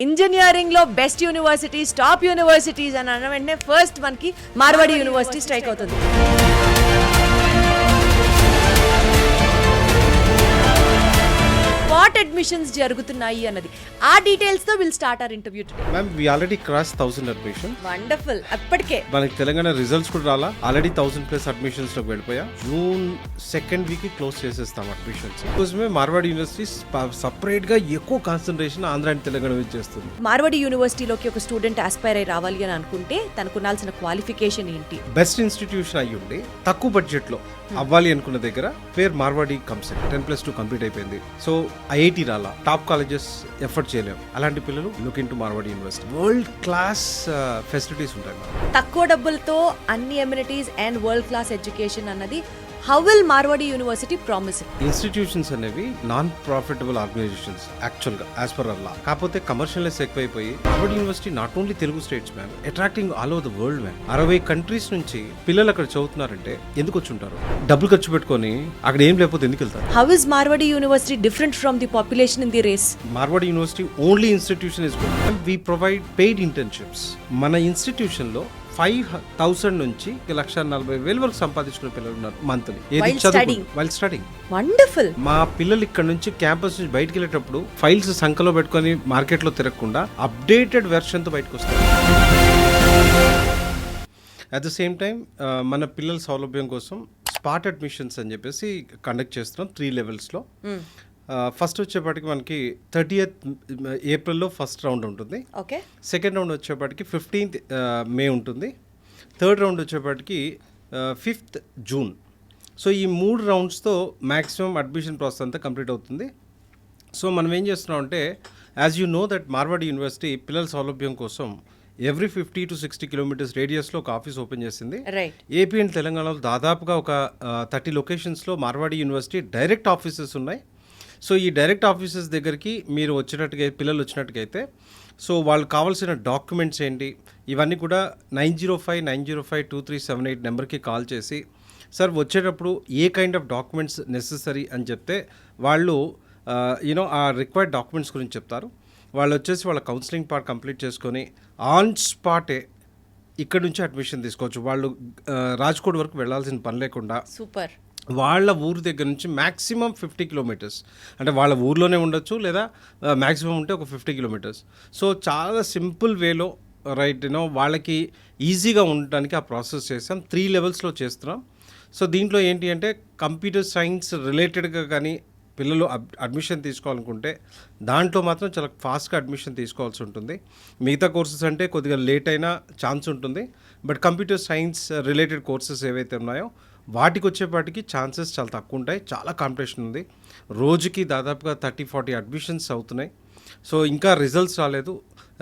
Engineering లో best universities, top universities అని అన్న వెంటనే ఫస్ట్ మనకి మార్వాడి యూనివర్సిటీ స్ట్రైక్ అవుతుంది. స్పాట్ అడ్మిషన్స్ జరుగుతున్నాయి అన్నది ఆ డీటెయిల్స్ తో will start our interview today. Ma'am we already cross 1000 admission. Wonderful. అప్పటికే మనకి తెలంగాణ రిజల్ట్స్ కూడా రాలా, ఆల్రెడీ 1000+ అడ్మిషన్స్ లోకి వెళ్ళిపోయా. జూన్ 2nd వీక్ క్లోజ్ చేసేస్తాం అడ్మిషన్స్. కోసమే మార్వాడి యూనివర్సిటీ సపరేట్ గా ఎక్కువ కాన్సన్ట్రేషన్ ఆంధ్ర అండ్ తెలంగాణ మీద చేస్తుంది. మార్వాడి యూనివర్సిటీలోకి ఒక స్టూడెంట్ ఆస్పైర్ అయి రావాలి అని అనుకుంటే తనకు ఉండాల్సిన క్వాలిఫికేషన్ ఏంటి? బెస్ట్ ఇన్స్టిట్యూషన్ అయ్యి ఉండి తక్కువ బడ్జెట్ లో అవ్వాలి అనుకున్న దగ్గర పేరు మార్వాడి కమ్స్ 10+2 కంప్లీట్ అయిపోయింది. సో ఐఐటి రాలా, టాప్ కాలేజెస్ ఎఫర్ట్ చేయలేము. అలాంటి పిల్లలు look in to Marwadi university. World class facilities ఉంటాయి. తక్కువ డబ్బులతో అన్ని amenities and world class education అన్నది how will Marwadi university promise? Institutions అనేవి నాన్ ప్రాఫిటబుల్ ఆర్గనైజేషన్స్ యాక్చువల్ గా యాజ్ పర్ లా. కాకపోతే కమర్షియలైజ్ ఎక్కువైపోయి Marwadi university not only Telugu states ma'am, attracting all over the world ma'am. 60 countries నుంచి పిల్లలు అక్కడ చదువుతున్నారంటే ఎందుకు వచ్చి ఉంటారు? డబ్బులు ఖర్చు పెట్టుకొని అక్కడ ఏం లేకపోతే ఎందుకు వెళ్తారు? How is Marwadi university different from the population in the race? Marwadi university only institution is good. We provide paid internships. మన ఇన్స్టిట్యూషన్ లో 5,000 నుంచి 1,40,000 వరకు సంపాదించుకునే పిల్లలు ఉన్నారు మంత్లీ. While studying. వండర్ఫుల్. మా పిల్లలు ఇక్కడ నుంచి క్యాంపస్ నుంచి బయటకు వెళ్ళేటప్పుడు ఫైల్స్ సంఖ్యలో పెట్టుకొని మార్కెట్ లో తిరగకుండా అప్డేటెడ్ వెర్షన్ తో బయటకు వస్తారు. అట్ ద సేమ్ టైం మన పిల్లల సౌలభ్యం కోసం స్పాట్ అడ్మిషన్స్ అని చెప్పేసి కండక్ట్ చేస్తున్నాం 3 లెవెల్స్లో. ఫస్ట్ వచ్చేపాటికి మనకి 30th ఏప్రిల్లో ఫస్ట్ రౌండ్ ఉంటుంది. ఓకే. సెకండ్ రౌండ్ వచ్చేపాటికి 15th మే ఉంటుంది. థర్డ్ రౌండ్ వచ్చేపాటికి 5th జూన్. సో ఈ 3 రౌండ్స్తో మ్యాక్సిమం అడ్మిషన్ ప్రాసెస్ అంతా కంప్లీట్ అవుతుంది. సో మనం ఏం చేస్తున్నాం అంటే, as you know that Marwadi university పిల్లల సౌలభ్యం కోసం ఎవ్రీ 50 to 60 కిలోమీటర్స్ రేడియస్లో ఒక ఆఫీస్ ఓపెన్ చేసింది. ఏపీ అండ్ తెలంగాణలో దాదాపుగా ఒక 30 లొకేషన్స్లో మార్వాడి యూనివర్సిటీ డైరెక్ట్ ఆఫీసెస్ ఉన్నాయి. సో ఈ డైరెక్ట్ ఆఫీసెస్ దగ్గరికి మీరు వచ్చినట్టుగా పిల్లలు వచ్చినట్టుగైతే సో వాళ్ళు కావాల్సిన డాక్యుమెంట్స్ ఏంటి ఇవన్నీ కూడా 9059052378 నెంబర్కి కాల్ చేసి, సార్ వచ్చేటప్పుడు ఏ కైండ్ ఆఫ్ డాక్యుమెంట్స్ నెసెసరీ అని చెప్తే వాళ్ళు ఆ రిక్వైర్డ్ డాక్యుమెంట్స్ గురించి చెప్తారు. వాళ్ళు వచ్చేసి వాళ్ళ కౌన్సిలింగ్ పార్ట్ కంప్లీట్ చేసుకొని ఆన్ స్పాటే ఇక్కడ నుంచి అడ్మిషన్ తీసుకోవచ్చు. వాళ్ళు రాజ్కోట్ వరకు వెళ్ళాల్సిన పని లేకుండా సూపర్ వాళ్ళ ఊరు దగ్గర నుంచి మ్యాక్సిమం 50 కిలోమీటర్స్, అంటే వాళ్ళ ఊర్లోనే ఉండొచ్చు లేదా మ్యాక్సిమం ఉంటే ఒక 50 కిలోమీటర్స్. సో చాలా సింపుల్ వేలో వాళ్ళకి ఈజీగా ఉండడానికి ఆ ప్రాసెస్ చేస్తాం. 3 లెవెల్స్లో చేస్తున్నాం. సో దీంట్లో ఏంటి అంటే కంప్యూటర్ సైన్స్ రిలేటెడ్గా కానీ పిల్లలు అడ్మిషన్ తీసుకోవాలనుకుంటే దాంట్లో మాత్రం చాలా ఫాస్ట్గా అడ్మిషన్ తీసుకోవాల్సి ఉంటుంది. మిగతా కోర్సెస్ అంటే కొద్దిగా లేట్ అయినా ఛాన్స్ ఉంటుంది. But computer science related courses ఏవైతే ఉన్నాయో వాటికి వచ్చేపాటికి ఛాన్సెస్ చాలా తక్కువ ఉంటాయి. చాలా కాంపిటీషన్ ఉంది. రోజుకి దాదాపుగా 30-40 అడ్మిషన్స్ అవుతున్నాయి. సో ఇంకా రిజల్ట్స్ రాలేదు.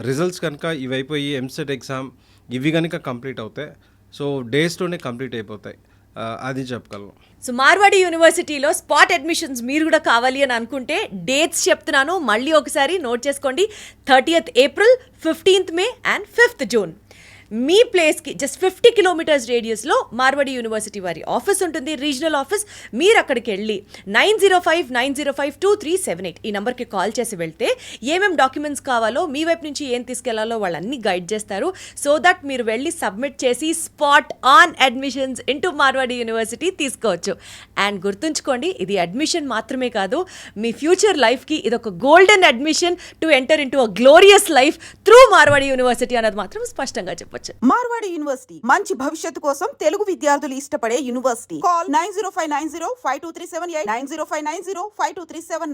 రిజల్ట్స్ కనుక ఇవి అయిపోయి ఎంసెట్ ఎగ్జామ్ ఇవి కనుక కంప్లీట్ అవుతాయి సో డేస్లోనే కంప్లీట్ అయిపోతాయి. అది చెప్పగలను. సో మార్వాడి యూనివర్సిటీలో స్పాట్ అడ్మిషన్స్ మీరు కూడా కావాలి అని అనుకుంటే డేట్స్ చెప్తున్నాను, మళ్ళీ ఒకసారి నోట్ చేసుకోండి. 30th April, 15th May and 5th June. మీ ప్లేస్కి జస్ట్ 50 కిలోమీటర్స్ రేడియస్లో మార్వాడి యూనివర్సిటీ వారి ఆఫీస్ ఉంటుంది, రీజనల్ ఆఫీస్. మీరు అక్కడికి వెళ్ళి 9059052378 ఈ నెంబర్కి కాల్ చేసి వెళ్తే ఏమేం డాక్యుమెంట్స్ కావాలో, మీ వైపు నుంచి ఏం తీసుకెళ్లాలో వాళ్ళన్నీ గైడ్ చేస్తారు. సో దట్ మీరు వెళ్ళి సబ్మిట్ చేసి spot on admissions into Marwadi university తీసుకోవచ్చు. అండ్ గుర్తుంచుకోండి, ఇది అడ్మిషన్ మాత్రమే కాదు, మీ ఫ్యూచర్ లైఫ్కి ఇది ఒక golden admission to enter into a glorious life through Marwadi university అన్నది మాత్రం స్పష్టంగా చెప్పచ్చు. మార్వాడి యూనివర్సిటీ మంచి భవిష్యత్తు కోసం తెలుగు విద్యార్థులు ఇష్టపడే యూనివర్సిటీ. కాల్ 9059052378 9059052379.